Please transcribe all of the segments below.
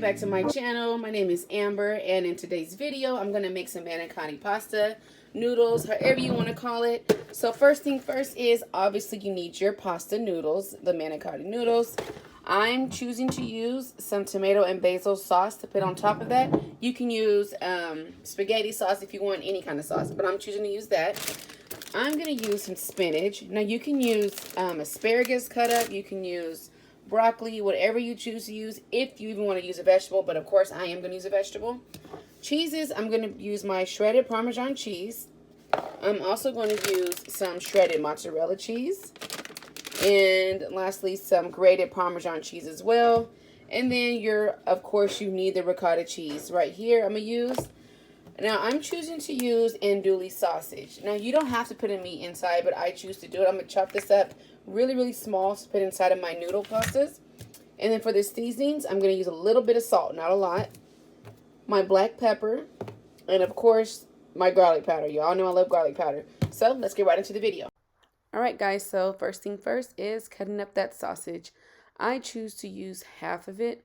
back to my channel. My name is Amber, and in today's video I'm going to make some manicotti pasta, noodles, however you want to call it. So first thing first is obviously you need your pasta noodles, the manicotti noodles. I'm choosing to use some tomato and basil sauce to put on top of that. You can use spaghetti sauce if you want any kind of sauce, but I'm choosing to use that. I'm going to use some spinach. Now you can use asparagus cut up, you can use broccoli, whatever you choose to use, if you even want to use a vegetable, but of course I am going to use a vegetable. Cheeses, I'm going to use my shredded Parmesan cheese. I'm also going to use some shredded mozzarella cheese. And lastly, some grated Parmesan cheese as well. And then of course, you need the ricotta cheese right here I'm going to use. Now, I'm choosing to use andouille sausage. Now, you don't have to put a meat inside, but I choose to do it. I'm going to chop this up really small to put inside of my noodle pastas. And then for the seasonings, I'm going to use a little bit of salt, not a lot. My black pepper. And, of course, my garlic powder. Y'all know I love garlic powder. So, let's get right into the video. Alright, guys. So, first thing first is cutting up that sausage. I choose to use half of it.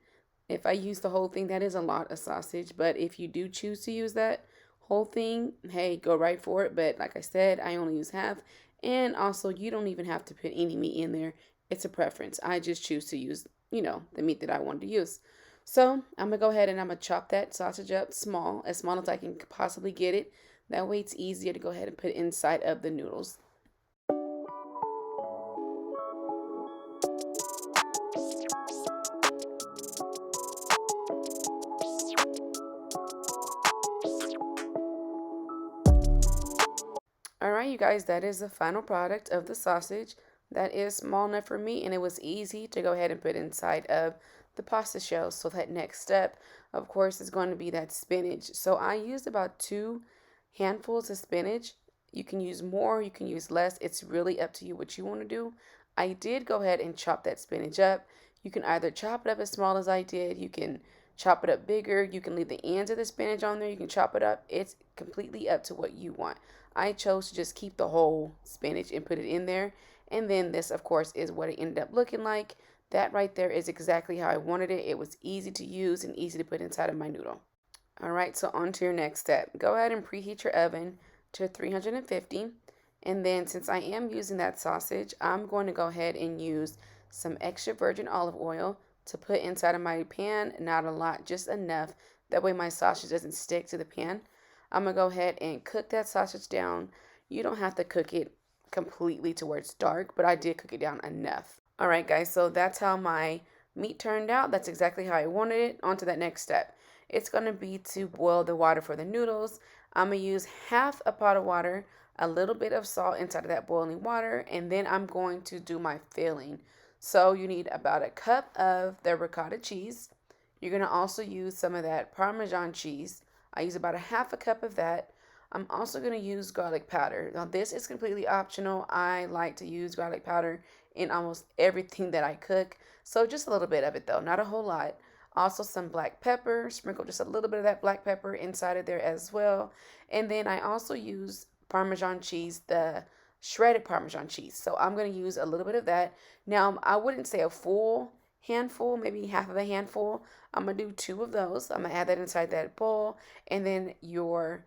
If I use the whole thing, that is a lot of sausage. But if you do choose to use that whole thing, hey, go right for it. But like I said, I only use half. And also, you don't even have to put any meat in there. It's a preference. I just choose to use, the meat that I wanted to use. So, I'm going to go ahead and I'm going to chop that sausage up small as I can possibly get it. That way, it's easier to go ahead and put inside of the noodles. Alright, you guys, that is the final product of the sausage. That is small enough for me, and it was easy to go ahead and put inside of the pasta shell. So that next step, of course, is going to be that spinach. So I used about 2 handfuls of spinach. You can use more, you can use less. It's really up to you what you want to do. I did go ahead and chop that spinach up. You can either chop it up as small as I did. You can chop it up bigger. You can leave the ends of the spinach on there. You can chop it up. It's completely up to what you want. I chose to just keep the whole spinach and put it in there. And then this, of course, is what it ended up looking like. That right there is exactly how I wanted it. It was easy to use and easy to put inside of my noodle. Alright, so on to your next step. Go ahead and preheat your oven to 350. And then since I am using that sausage, I'm going to go ahead and use some extra virgin olive oil to put inside of my pan. Not a lot, just enough. That way my sausage doesn't stick to the pan. I'm going to go ahead and cook that sausage down. You don't have to cook it completely to where it's dark, but I did cook it down enough. Alright, guys, so that's how my meat turned out. That's exactly how I wanted it. On to that next step. It's going to be to boil the water for the noodles. I'm going to use half a pot of water, a little bit of salt inside of that boiling water, and then I'm going to do my filling. So you need about a cup of the ricotta cheese. You're going to also use some of that Parmesan cheese. I use about a half a cup of that. I'm also going to use garlic powder. Now, this is completely optional. I like to use garlic powder in almost everything that I cook. So just a little bit of it, though, not a whole lot. Also, some black pepper. Sprinkle just a little bit of that black pepper inside of there as well. And then I also use Parmesan cheese, the shredded Parmesan cheese. So I'm going to use a little bit of that. Now, I wouldn't say a full handful, maybe half of a handful. I'm going to do 2 of those. I'm going to add that inside that bowl. And then your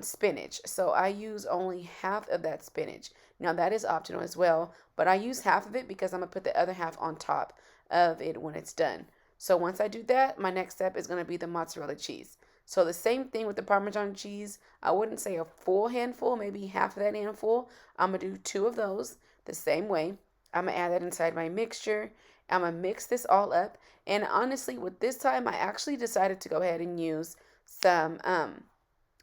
spinach. So I use only half of that spinach. Now that is optional as well, but I use half of it because I'm going to put the other half on top of it when it's done. So once I do that, my next step is going to be the mozzarella cheese. So the same thing with the Parmesan cheese. I wouldn't say a full handful, maybe half of that handful. I'm going to do 2 of those the same way. I'm going to add that inside my mixture. I'm going to mix this all up. And honestly, with this time, I actually decided to go ahead and use some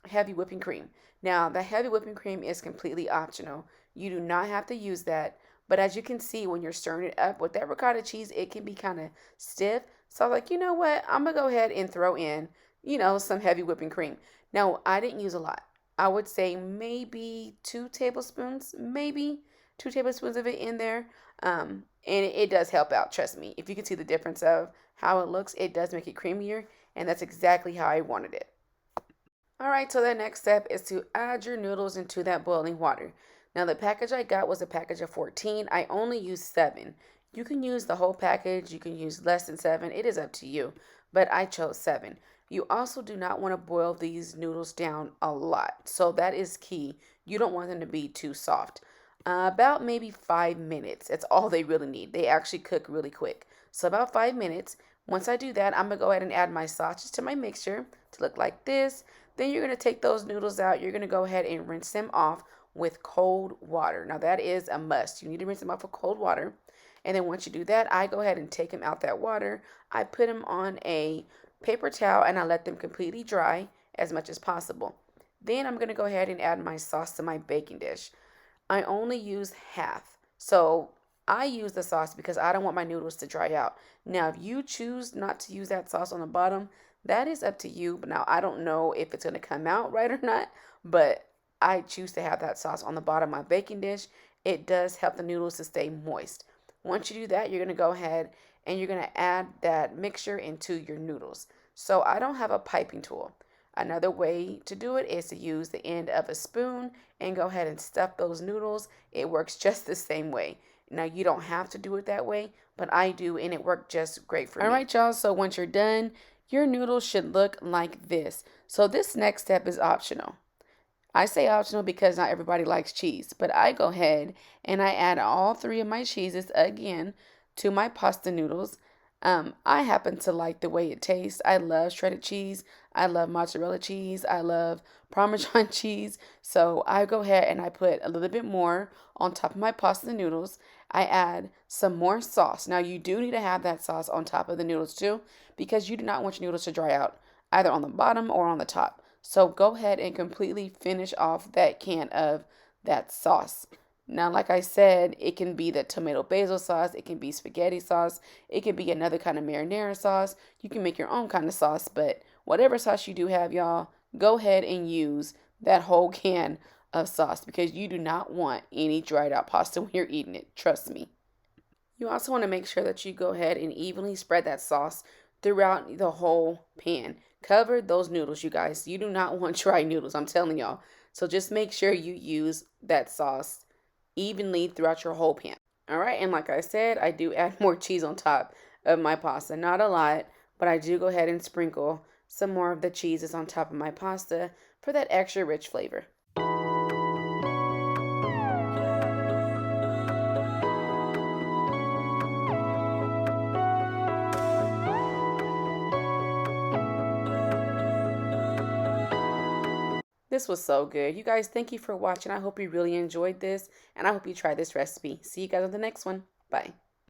heavy whipping cream. Now, the heavy whipping cream is completely optional. You do not have to use that. But as you can see, when you're stirring it up with that ricotta cheese, it can be kind of stiff. So I was like, you know what? I'm going to go ahead and throw in, some heavy whipping cream. Now, I didn't use a lot. I would say maybe 2 tablespoons, maybe 2 tablespoons of it in there. And it does help out, trust me. If you can see the difference of how it looks, it does make it creamier. And that's exactly how I wanted it. Alright, so the next step is to add your noodles into that boiling water. Now the package I got was a package of 14. I only used 7. You can use the whole package. You can use less than 7. It is up to you. but I chose 7. You also do not want to boil these noodles down a lot. So that is key. You don't want them to be too soft. About maybe 5 minutes. That's all they really need. They actually cook really quick. So about 5 minutes. Once I do that, I'm going to go ahead and add my sausages to my mixture to look like this. Then you're going to take those noodles out. You're going to go ahead and rinse them off with cold water. Now that is a must. You need to rinse them off with cold water. And then once you do that, I go ahead and take them out that water. I put them on a paper towel and I let them completely dry as much as possible. Then I'm going to go ahead and add my sauce to my baking dish. I only use half. So I use the sauce because I don't want my noodles to dry out. Now, if you choose not to use that sauce on the bottom, that is up to you. But now I don't know if it's going to come out right or not, but I choose to have that sauce on the bottom of my baking dish. It does help the noodles to stay moist. Once you do that, you're going to go ahead and you're going to add that mixture into your noodles. So I don't have a piping tool. Another way to do it is to use the end of a spoon and go ahead and stuff those noodles. It works just the same way. Now, you don't have to do it that way, but I do, and it worked just great for me. All right, y'all. So once you're done, your noodles should look like this. So this next step is optional. I say optional because not everybody likes cheese, but I go ahead and I add all 3 of my cheeses again to my pasta noodles. I happen to like the way it tastes. I love shredded cheese. I love mozzarella cheese. I love Parmesan cheese. So I go ahead and I put a little bit more on top of my pasta noodles. I add some more sauce. Now you do need to have that sauce on top of the noodles too, because you do not want your noodles to dry out either on the bottom or on the top. So go ahead and completely finish off that can of that sauce. Now, like I said, it can be the tomato basil sauce, it can be spaghetti sauce, it can be another kind of marinara sauce. You can make your own kind of sauce, but whatever sauce you do have, y'all, go ahead and use that whole can of sauce because you do not want any dried out pasta when you're eating it. Trust me. You also want to make sure that you go ahead and evenly spread that sauce throughout the whole pan. Cover those noodles, you guys. You do not want dry noodles, I'm telling y'all. So just make sure you use that sauce evenly throughout your whole pan. All right, and like I said, I do add more cheese on top of my pasta. Not a lot, but I do go ahead and sprinkle some more of the cheeses on top of my pasta for that extra rich flavor. This was so good. You guys, thank you for watching. I hope you really enjoyed this, and I hope you try this recipe. See you guys on the next one. Bye.